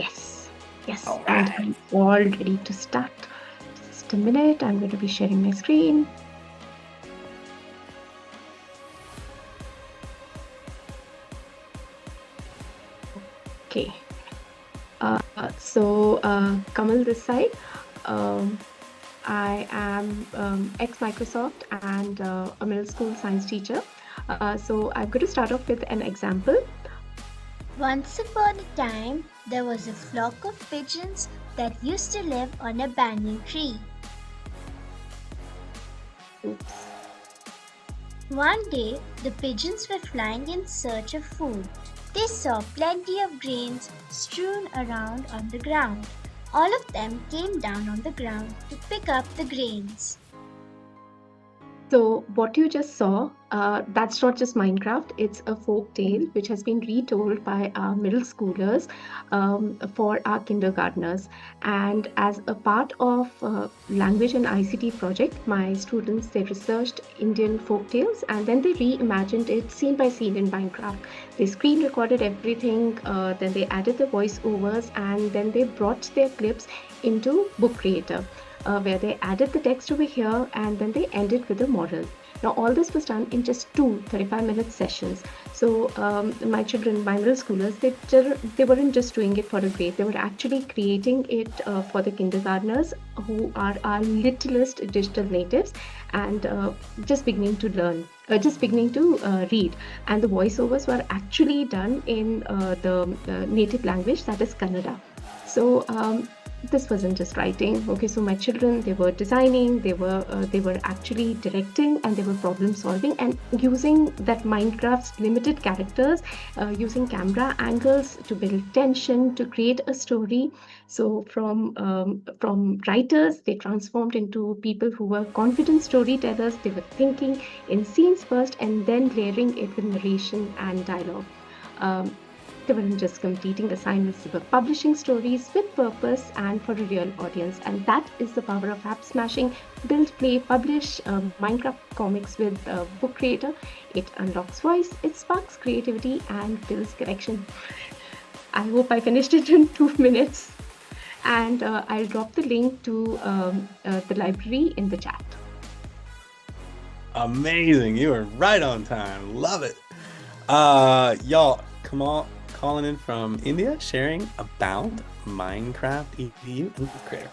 Yes, yes, All and right. I'm all ready to start. Just a minute, I'm going to be sharing my screen. Okay. Kamal this side. Um, I am ex-Microsoft and a middle school science teacher. So I'm going to start off with an example. Once upon a time, there was a flock of pigeons that used to live on a banyan tree. Oops. One day, the pigeons were flying in search of food. They saw plenty of grains strewn around on the ground. All of them came down on the ground to pick up the grains. So, what you just saw, that's not just Minecraft, it's a folk tale which has been retold by our middle schoolers for our kindergartners. And as a part of language and ICT project, my students they researched Indian folk tales and then they reimagined it scene by scene in Minecraft. They screen recorded everything, then they added the voiceovers, and then they brought their clips into Book Creator where they added the text over here and then they ended with a moral. Now, all this was done in just two 35-minute sessions. So, my children, my middle schoolers, they weren't just doing it for a grade, they were actually creating it for the kindergartners who are our littlest digital natives and just beginning to learn. Just beginning to read, and the voiceovers were actually done in the native language, that is Kannada. So this wasn't just writing. Okay, so my children they were designing, they were actually directing, and they were problem solving and using that Minecraft's limited characters, using camera angles to build tension, to create a story. So from writers they transformed into people who were confident storytellers. They were thinking in scenes first and then layering it with narration and dialogue. um, they weren't just completing assignments, they were publishing stories with purpose and for a real audience. And that is the power of app smashing. Build, play, publish Minecraft comics with Book Creator. It unlocks voice, it sparks creativity, and builds connection. I hope I finished it in 2 minutes. And I'll drop the link to the library in the chat. Amazing. You are right on time. Love it. Y'all, Kamal calling in from India, sharing about Minecraft EDU and Book Creator.